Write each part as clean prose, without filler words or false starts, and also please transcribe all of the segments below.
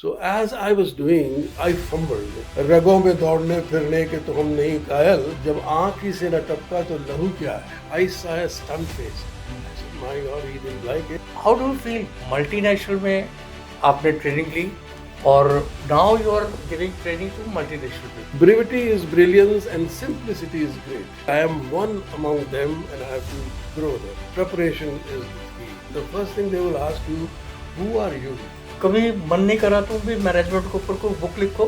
So as I was doing, I fumbled. रगों में दौड़ने फिरने के तो हम नहीं कायल, जब आँख ही से न टपका तो लहू क्या है? I saw a stunned face. I said, my God, he didn't like it. How do you feel? Multinational में आपने ट्रेनिंग ली और now you are giving training to multinational people. Brevity is brilliance and simplicity is great. I am one among them and I have to grow there. Preparation is the key. The first thing they will ask you, who are you? कभी मन नहीं करा तुम भी management के ऊपर कोई book लिखो?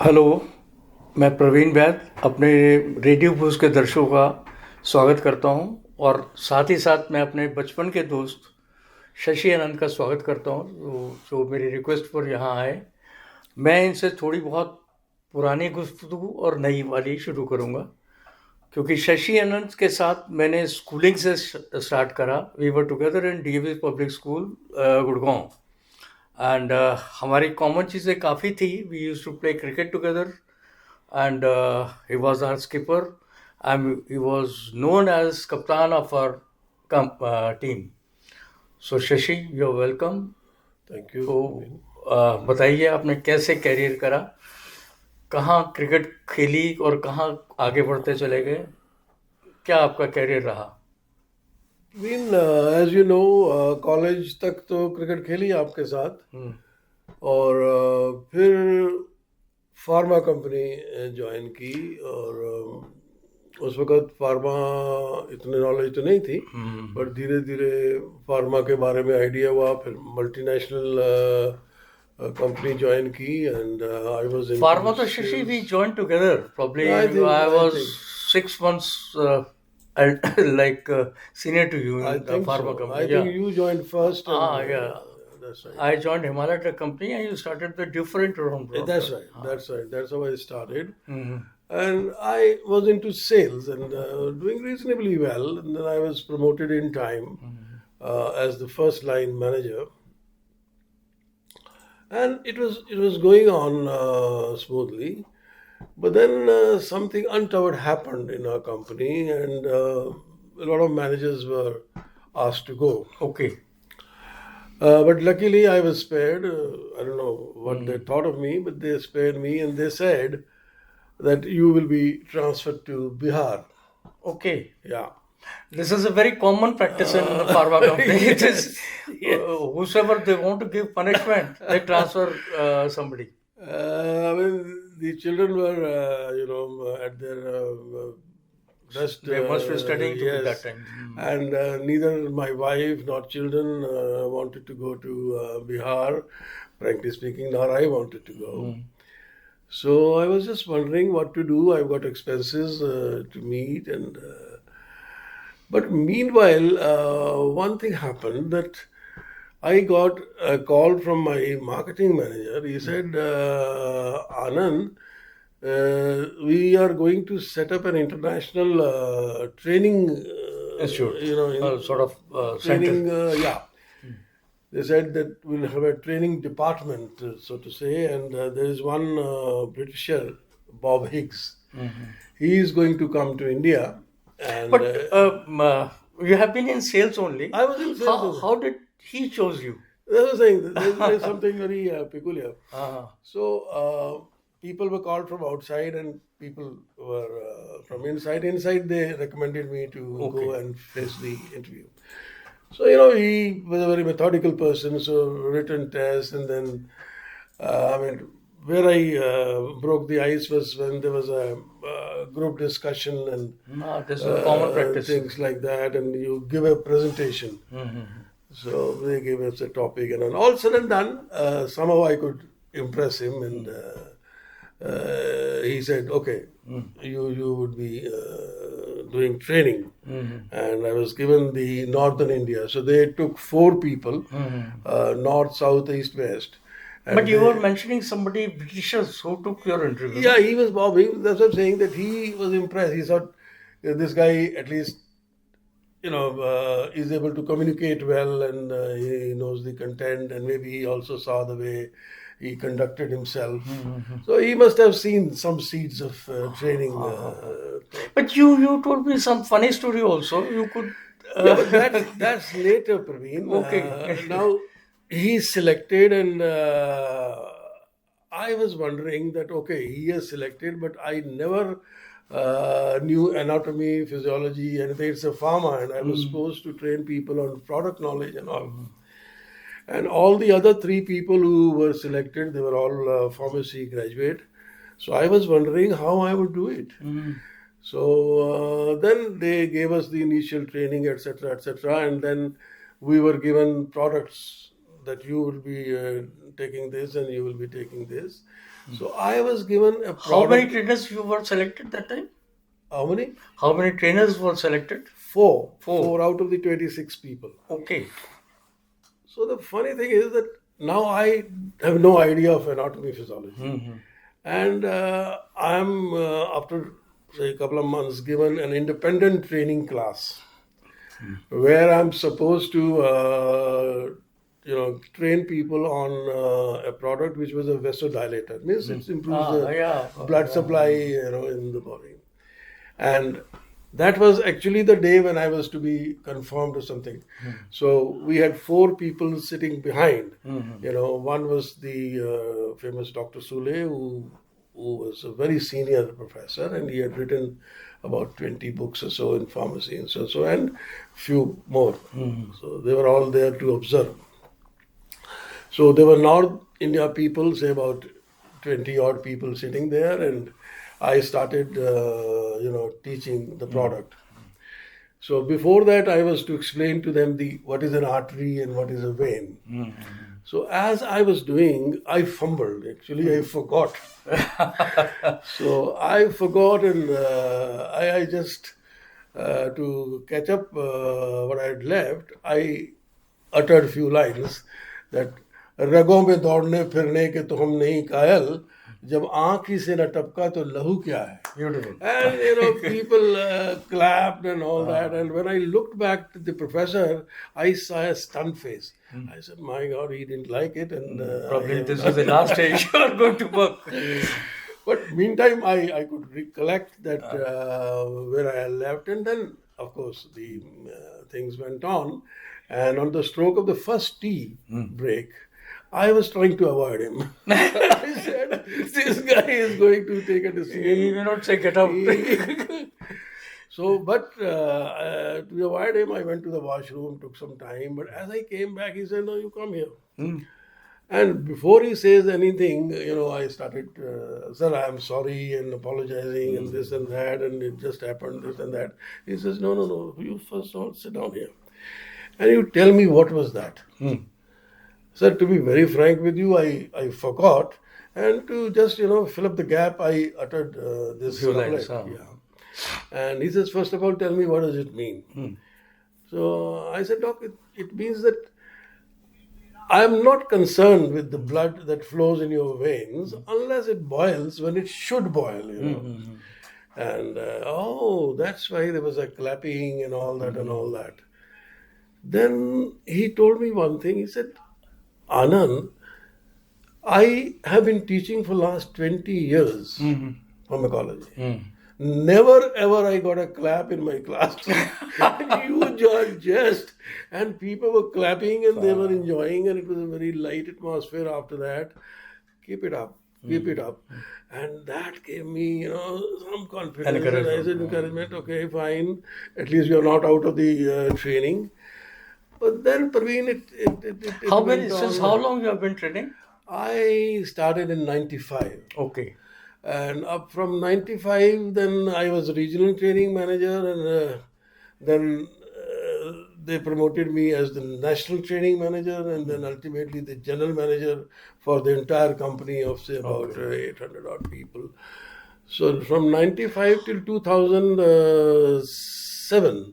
हेलो, मैं प्रवीण वैद अपने रेडियो बूस्ट के दर्शकों का स्वागत करता हूं और साथ ही साथ मैं अपने बचपन के दोस्त शशि आनंद का स्वागत करता हूं जो मेरी रिक्वेस्ट पर यहाँ आए. मैं इनसे थोड़ी बहुत पुरानी गुफ्तगू और नई वाली शुरू करूँगा क्योंकि शशि आनंद के साथ मैंने स्कूलिंग से स्टार्ट करा. We were together in DAV public school Gurgaon and हमारी कॉमन चीज़ें काफ़ी थी. We used to play cricket together and he was our skipper and he was known as कप्तान of our team. So Shashi, you are welcome. Thank you. तो बताइए आपने कैसे career करा, कहाँ क्रिकेट खेली और कहाँ आगे बढ़ते चले गए, क्या आपका कैरियर रहा? As you know, कॉलेज तक तो क्रिकेट खेली आपके साथ और फिर फार्मा कंपनी ज्वाइन की और उस वक़्त फार्मा इतनी नॉलेज तो नहीं थी बट धीरे धीरे फार्मा के बारे में आइडिया हुआ. फिर मल्टीनेशनल कंपनी ज्वाइन की and I was in pharma. तो Shashi, we join together probably. I was 6 months like senior to you in the pharma company. I think you joined first. Yeah. That's right. I joined Himalaya Drug Company and you started the different round. That's right. That's right. That's how I started. And I was into sales and doing reasonably well. And then I was promoted in time as the first line manager. And it was going on smoothly. But then something untoward happened in our company and a lot of managers were asked to go. Okay. But luckily I was spared. I don't know what they thought of me, but they spared me and they said that you will be transferred to Bihar. Okay. Yeah. This is a very common practice in the pharma company. It is whosoever they want to give punishment, they transfer somebody. I mean, the children were, at their best. They must be studying yes. to that time. And neither my wife nor children wanted to go to Bihar. Frankly speaking, nor I wanted to go. So I was just wondering what to do. I've got expenses to meet, and but meanwhile, one thing happened that I got a call from my marketing manager. He said, Anand, we are going to set up an international training institute, sort of training. Center. They said that we'll have a training department, so to say, and there is one Britisher, Bob Higgs. He is going to come to India. And, but you have been in sales only. I was in sales. How did he chose you? That's the thing. There's something very peculiar. So people were called from outside and people were from inside. Inside, they recommended me to go and face the interview. So, he was a very methodical person, so written tests, and then, where I broke the ice was when there was a group discussion and this is a common practice. Things like that, and you give a presentation. So they gave us a topic, and all said and done, somehow I could impress him, and he said, okay, you would be doing training. And I was given the Northern India. So they took 4 people, North, South, East, West. But you were mentioning somebody Britishers who took your interview. Yeah, he was Bob. That's what I'm saying, that he was impressed. He thought this guy at least is able to communicate well, and he knows the content, and maybe he also saw the way he conducted himself. So he must have seen some seeds of training. But you told me some funny story also. You could. Yeah, but that's later, Praveen. Okay. Now he's selected, and I was wondering that okay, he is selected, but I never knew anatomy, physiology, anything. It's a pharma, and I was supposed to train people on product knowledge and all. And all the other three people who were selected, they were all pharmacy graduate. So I was wondering how I would do it. So then they gave us the initial training, etc., and then we were given products that you will be taking this and you will be taking this. So I was given a product. How many trainers you were selected that time? How many? How many trainers were selected? Four. Four out of the 26 people. Okay. So the funny thing is that now I have no idea of anatomy physiology. And I'm, after say a couple of months, given an independent training class where I'm supposed to train people on a product which was a vasodilator. Means it improves the blood supply in the body. And that was actually the day when I was to be confirmed or something. So we had four people sitting behind. One was the famous Dr. Sule, who was a very senior professor, and he had written about 20 books or so in pharmacy and so and few more. So they were all there to observe. So there were North India people, say about 20 odd people sitting there, and I started, teaching the product. So before that, I was to explain to them what is an artery and what is a vein. So as I was doing, I fumbled. Actually, I forgot. So I forgot, and I just, to catch up what I had left, I uttered a few lines that रगों पे दौड़ने फिरने के तो हम नहीं कायल जब आँख ही से न टपका तो लहू क्या है. Beautiful. And people clapped and all that, and when I looked back to the professor, I saw a stunned face. I said, my God, he didn't like it, and Probably this was the last day you are going to work. But meantime, I could recollect that where I had left, and then of course the things went on, and on the stroke of the first tea break, I was trying to avoid him. I said, this guy is going to take a decision. He may not say get out. So, but to avoid him, I went to the washroom, took some time. But as I came back, he said, no, you come here. And before he says anything, I started, sir, I'm sorry and apologizing and this and that, and it just happened, this and that. He says, no, you first all sit down here. And you tell me what was that. Sir, to be very frank with you, I forgot. And to just, fill up the gap, I uttered this. Few lines, And he says, first of all, tell me what does it mean? So I said, Doc, it means that I'm not concerned with the blood that flows in your veins unless it boils when it should boil, And that's why there was a clapping and all that and all that. Then he told me one thing. He said, Anand, I have been teaching for last 20 years pharmacology. Never ever I got a clap in my class. You just, and people were clapping and they were enjoying, and it was a very light atmosphere after that. Keep it up. And that gave me, some confidence. And I said, encouragement, okay, fine. At least you're not out of the training. But then, Praveen, it How long you have been training? I started in 95. Okay. And up from 95, then I was regional training manager, and then they promoted me as the national training manager, and then ultimately the general manager for the entire company of, say, about 800 odd people. So from 95 till 2007,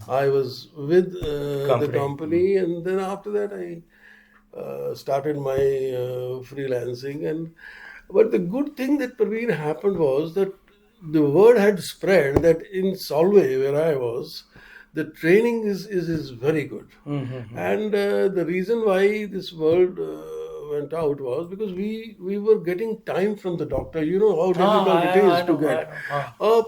I was with the company, and then after that I started my freelancing. But the good thing that Praveen happened was that the word had spread that in Solvay, where I was, the training is very good. And the reason why this word went out was because we were getting time from the doctor. You know how difficult it is to get.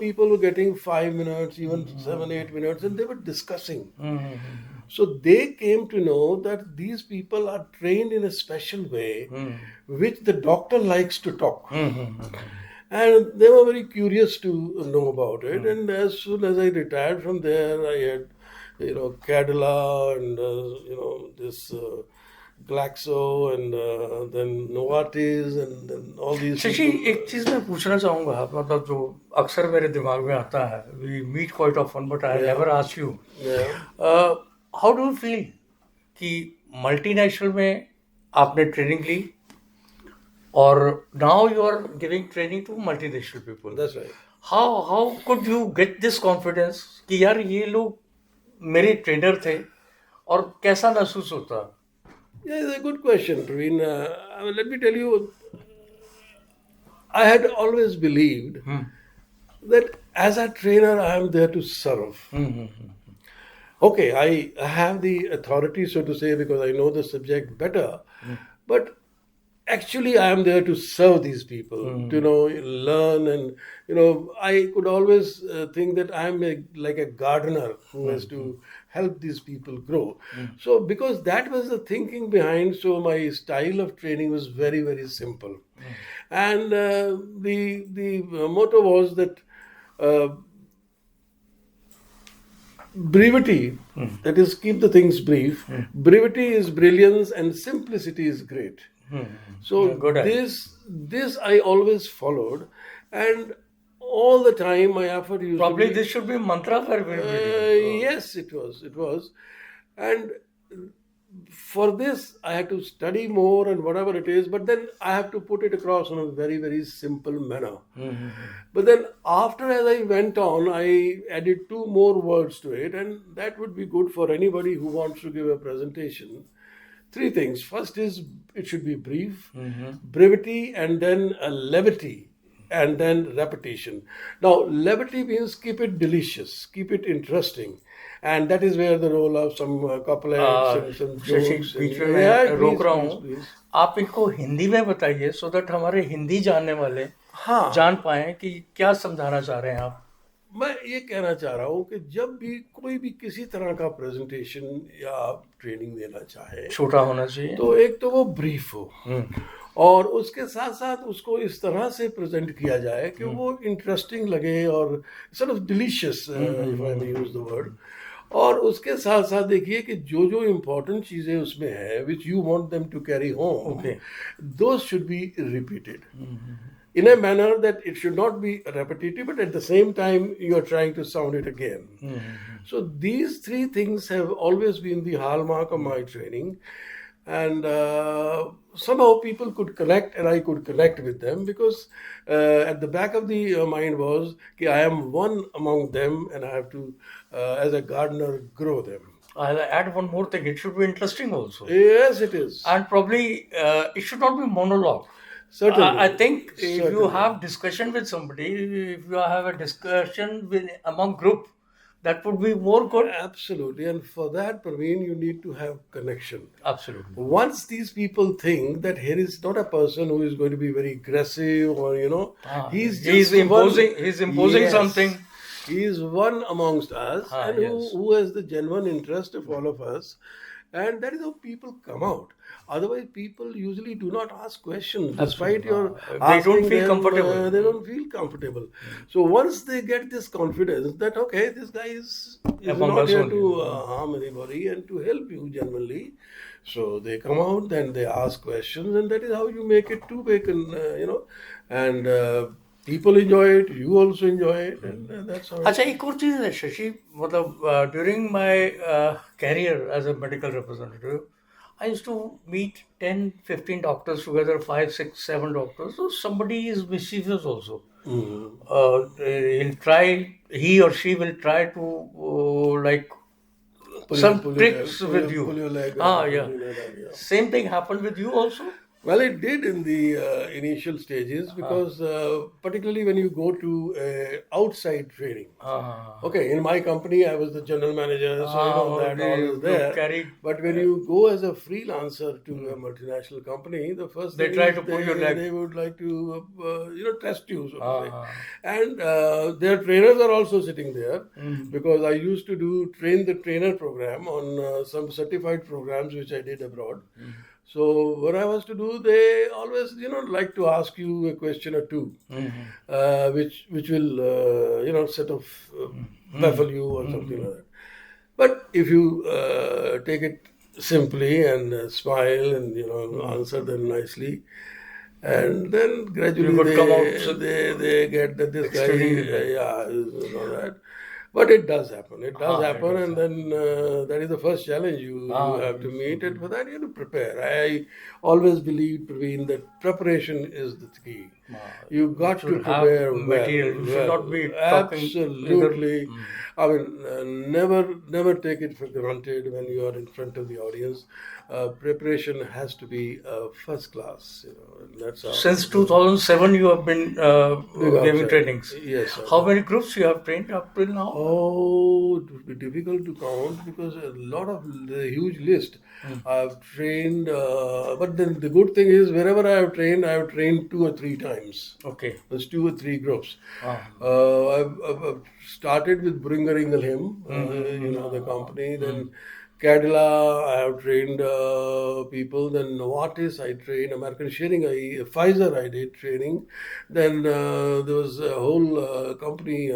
People were getting 5 minutes, even 7, 8 minutes, and they were discussing. So they came to know that these people are trained in a special way, which the doctor likes to talk. And they were very curious to know about it. And as soon as I retired from there, I had, Cadila and, this Glaxo and then Novartis and then all these Shashi एक चीज मैं पूछना चाहूंगा, मतलब जो अक्सर मेरे दिमाग में आता है, we meet quite often but I never ask you, how do you feel कि मल्टीनेशनल में आपने ट्रेनिंग ली और now you are giving training to multinational people. That's right. How could you get this confidence कि यार ये लोग मेरे ट्रेनर थे, और कैसा महसूस होता? Yeah, it's a good question, Praveen. Let me tell you, I had always believed that as a trainer, I am there to serve. Okay, I have the authority, so to say, because I know the subject better, but actually I am there to serve these people, to learn, and I could always think that I am like a gardener who has to help these people grow. So because that was the thinking behind, so my style of training was very, very simple. And the motto was that brevity, that is, keep the things brief. Brevity is brilliance and simplicity is great. So this I always followed, and all the time my effort used Probably to be, this should be a mantra for yes, it was, and for this I had to study more and whatever it is, but then I have to put it across in a very, very simple manner. But then after, as I went on, I added 2 more words to it, and that would be good for anybody who wants to give a presentation. 3 things. First is it should be brief, brevity, and then levity, and then repetition. Now, levity means keep it delicious, keep it interesting, and that is where the role of some couplets and some jokes. बीच में मैं रोक रहा हूँ, आप इनको हिंदी में बताइए so that हमारे हिंदी जानने वाले जान पाएं कि क्या समझाना चाह रहे हैं आप. मैं ये कहना चाह रहा हूँ कि जब भी कोई भी किसी तरह का प्रेजेंटेशन या ट्रेनिंग देना चाहे, छोटा होना चाहिए, तो एक तो वो ब्रीफ हो, और उसके साथ साथ उसको इस तरह से प्रेजेंट किया जाए कि वो इंटरेस्टिंग लगे और sort of delicious, if I may use the word. और उसके साथ साथ देखिए कि जो जो इम्पोर्टेंट चीज़ें उसमें है which you want them to carry home, those should be repeated in a manner that it should not be repetitive, but at the same time you are trying to sound it again. So these 3 things have always been the hallmark of my training, and somehow people could connect, and I could connect with them, because at the back of the mind was that I am one among them and I have to, as a gardener, grow them. I'll add one more thing. It should be interesting also. Yes, it is. And probably it should not be monologue. Certainly. I think if you have discussion with somebody, if you have a discussion among group, that would be more good. Absolutely. And for that, Praveen, you need to have connection. Absolutely. Once these people think that here is not a person who is going to be very aggressive or, he's imposing something. He is one amongst us, and who has the genuine interest of all of us. And that is how people come out. Otherwise, people usually do not ask questions. Despite your they don't feel comfortable. They don't feel comfortable. So once they get this confidence that, okay, this guy is not here to harm anybody and to help you genuinely. So they come out, then they ask questions, and that is how you make it two-way, and people enjoy it, you also enjoy it, and that's all. अच्छा, एक और चीज़ है शशि, मतलब during my career as a medical representative, I used to meet 10, 15 doctors together, 5, 6, 7 doctors. So somebody is mischievous also. He or she will try to some tricks with you. Pull your leg. Yeah. Same thing happened with you also? Well, it did in the initial stages because, particularly when you go to outside training. Okay, in my company, I was the general manager, so that all is there. Carried, But when you go as a freelancer to a multinational company, the first they thing try is to pull your leg. they would like to test you, so to say. And their trainers are also sitting there because I used to do train the trainer program on some certified programs which I did abroad. So what I was to do, they always, like to ask you a question or two, which will, sort of baffle you or something like that. But if you take it simply and smile and answer them nicely, and then gradually could come out they get that this guy, extremely is all right. But it does happen. It does happen, and then that is the first challenge you have to meet, and for that you have to prepare. I always believe, Praveen, that preparation is the key. You got to prepare well. Material. You should not be talking absolutely. I mean, never take it for granted when you are in front of the audience. Preparation has to be first class. That's how. Since 2007, you have been giving trainings. Yes, sir. How many groups you have trained up till now? Oh, it would be difficult to count because a lot of the huge list. I've trained, but then the good thing is wherever I have trained 2 or 3 times. Okay. There's 2 or 3 groups. I've started with Bringaringalhim, the company. Then Cadila, I have trained people. Then Novartis, I trained. American Sharing, Pfizer, I did training. Then there was a whole company,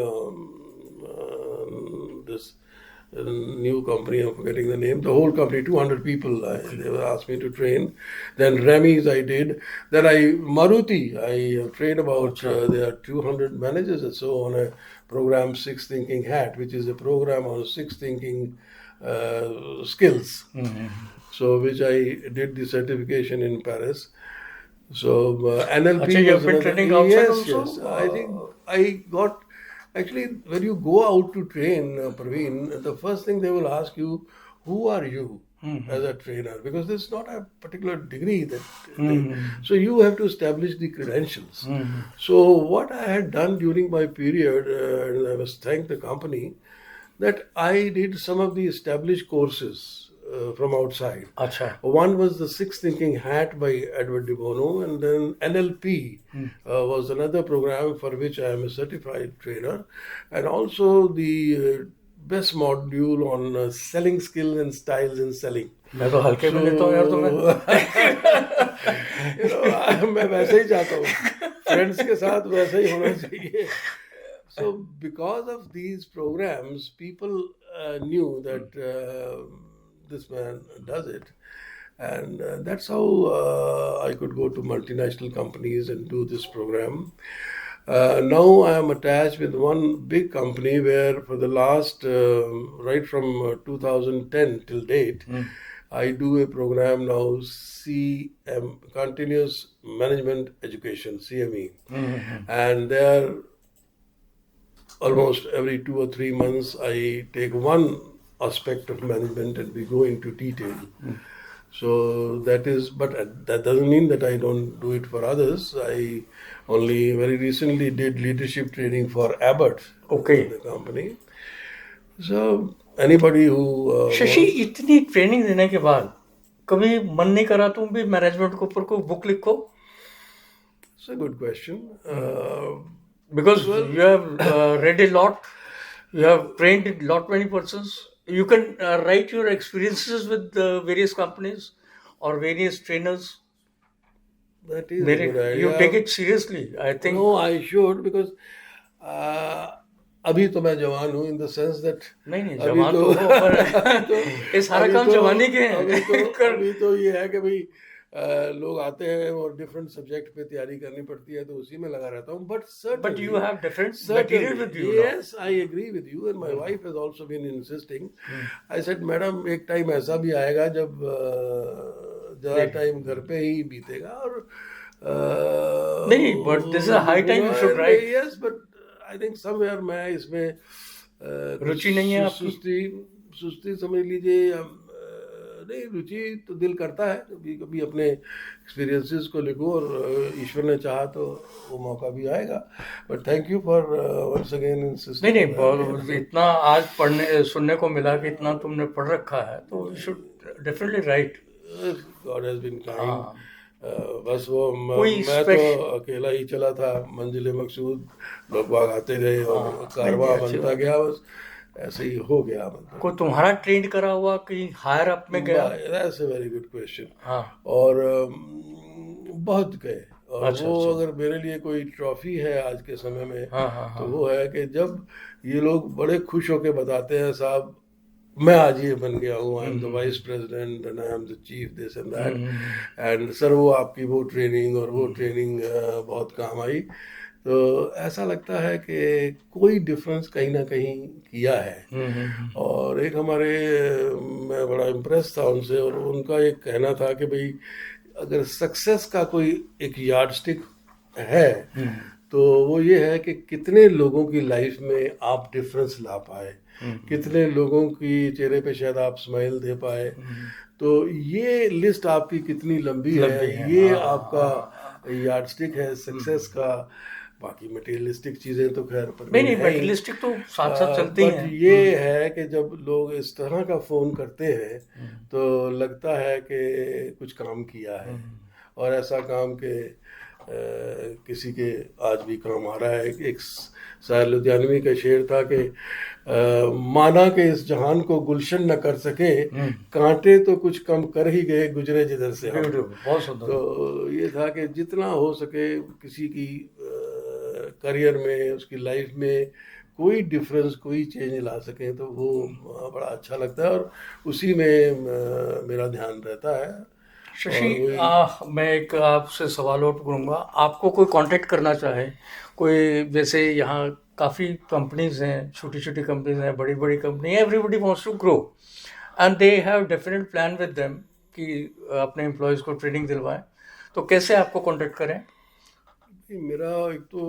this new company, I'm forgetting the name. The whole company, 200 people, they were asked me to train. Then Remy's I did. Then Maruti, I trained about, there are 200 managers or so on a program, Six Thinking Hat, which is a program on 6 thinking skills. So, which I did the certification in Paris. So, NLP. You have been training outside also? Yes. I think I got. Actually, when you go out to train, Praveen, the first thing they will ask you, who are you as a trainer? Because there's not a particular degree that. So you have to establish the credentials. So what I had done during my period, and I must thank the company, that I did some of the established courses from outside. Achha. One was the Six Thinking Hat by Edward de Bono, and then NLP was another program for which I am a certified trainer, and also the best module on selling skill and styles in selling. मैं तो हल्के में लेता हूँ यार तुम्हें मैं वैसे ही चाहता हूँ फ्रेंड्स के साथ वैसे ही होना चाहिए. So because of these programs, people knew that this man does it, and that's how I could go to multinational companies and do this program. Now I am attached with one big company where for the last, right from 2010 till date, I do a program now, CM, Continuous Management Education, CME. And there, almost every 2 or 3 months, I take one aspect of management and we go into detail. So that is, but that doesn't mean that I don't do it for others. I only very recently did leadership training for Abbott, the company. So anybody who Shashi इतनी training देने के बाद कभी मन नहीं करा तुम भी मैनेजमेंट के ऊपर कोई बुक लिखो? It's a good question. Because you have read a lot, you have trained a lot many persons. You can write your experiences with various companies or various trainers. That is a good idea. You take it seriously, I think. No, I should, because अभी तो मैं जवान हूँ in the sense that नहीं जवान तो हो पर ये सारा काम जवानी के हैं. अभी तो ये है कि भाई लोग आते हैं और डिफरेंट सब्जेक्ट पे तैयारी करनी पड़ती है तो उसी में लगा रहता हूँ. But you have different material with you. Yes, I agree with you, and my wife has also been insisting. I said, madam एक टाइम ऐसा भी आएगा जब ज़्यादा टाइम घर पे ही बीतेगा और नहीं, but this is a high time you should write. Yes, but I think somewhere मैं इसमें रुचि नहीं है आपकी. सुस्ती समझ लीजिए, नहीं, रुचि तो दिल करता है कभी कभी अपने एक्सपीरियंसेस को लिखूं, और ईश्वर ने चाहा तो वो मौका भी आएगा. But thank you for once again insisting. नहीं नहीं, बहुत इतना आज पढ़ने सुनने को मिला कि इतना तुमने पढ़ रखा है, तो you should definitely write. God has been kind. बस वो कोई मैं तो अकेला ही चला था, मंजिल मकसूद, लोग बाग आते रहे और कारवां बनता गया, बस ऐसे ही हो गया. मतलब कोई तुम्हारा ट्रेंड करा हुआ कहीं हायर अप में गया? That's a very good question. हाँ. और बहुत गए. और अच्छा, वो अच्छा. अगर मेरे लिए कोई ट्रॉफी है आज के समय में, हाँ हाँ तो हाँ. वो है कि जब ये लोग बड़े खुश होकर बताते हैं, साहब मैं आज ये बन गया हूँ, I am the vice president and I am the chief this and that, and sir वो आपकी वो ट्रेनिंग और वो ट्रेनिंग बहुत काम आई. तो ऐसा लगता है कि कोई डिफरेंस कहीं ना कहीं किया है. और एक हमारे मैं बड़ा इम्प्रेस था उनसे, और उनका एक कहना था कि भाई अगर सक्सेस का कोई एक यार्ड स्टिक है तो वो ये है कि कितने लोगों की लाइफ में आप डिफरेंस ला पाए, कितने लोगों की चेहरे पे शायद आप स्माइल दे पाए. तो ये लिस्ट आपकी कितनी लंबी है, ये आपका यार्ड स्टिक है सक्सेस का. बाकी मटेरियलिस्टिक चीजें तो खैर नहीं, मटेरियलिस्टिक तो साथ साथ चलती हैं. ये है कि जब लोग इस तरह का फोन करते हैं तो लगता है कि कुछ काम किया है, और ऐसा काम के किसी के आज भी काम आ रहा है. एक शायर लुधियानवी का शेर था कि माना के इस जहान को गुलशन न कर सके, कांटे तो कुछ कम कर ही गए गुजरे जिधर से हम. बहुत सुंदर. तो ये था कि जितना हो सके किसी की करियर में, उसकी लाइफ में कोई डिफरेंस, कोई चेंज ला सके तो वो बड़ा अच्छा लगता है, और उसी में मेरा ध्यान रहता है. शशि, मैं एक आपसे सवाल और करूँगा. आपको कोई कांटेक्ट करना चाहे, कोई जैसे यहाँ काफ़ी कंपनीज हैं, छोटी छोटी कंपनीज हैं, बड़ी बड़ी company, everybody wants to grow and they have definite plan with them कि अपने एम्प्लॉयज़ को ट्रेनिंग दिलवाएं, तो कैसे आपको कांटेक्ट करें? मेरा एक तो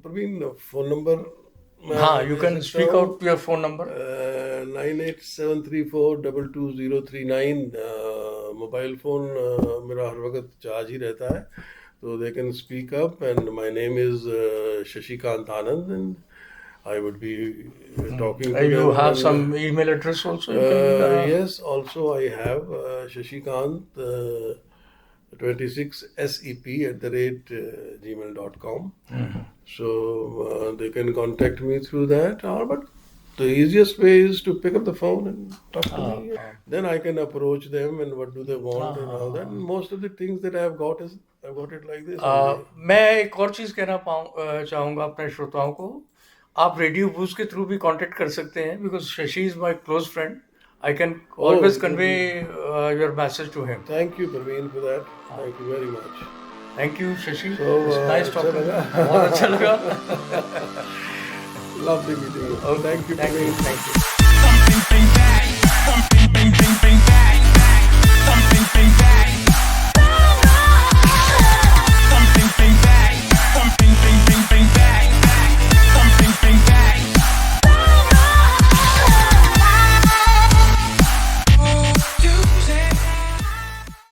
प्रवीण फ़ोन नंबर, हाँ, you can speak out your phone number. 9873422039. Mobile phone मेरा हर वक्त चार्ज ही रहता है, तो they can speak up. And my name is Shashikant Anand, and I would be talking to you them. have some email address also? Yes, also I have Shashikant 26sep@gmail.com. So they can contact me through that, or but the easiest way is to pick up the phone and talk to me. Then I can approach them and what do they want and all that. And most of the things that I've got it like this. मैं एक और चीज़ कहना चाहूँगा अपने श्रोताओं को. आप radio boost के थ्रू भी कांटेक्ट कर सकते हैं, because Shashi is my close friend. I can always convey your message to him. Thank you Pravin for that. Thank you very much. Thank you Shashi. Nice talking. बहुत अच्छा लगा. Lovely meeting you. Oh, thank you. Thank you. Thank you. Something back. Something back.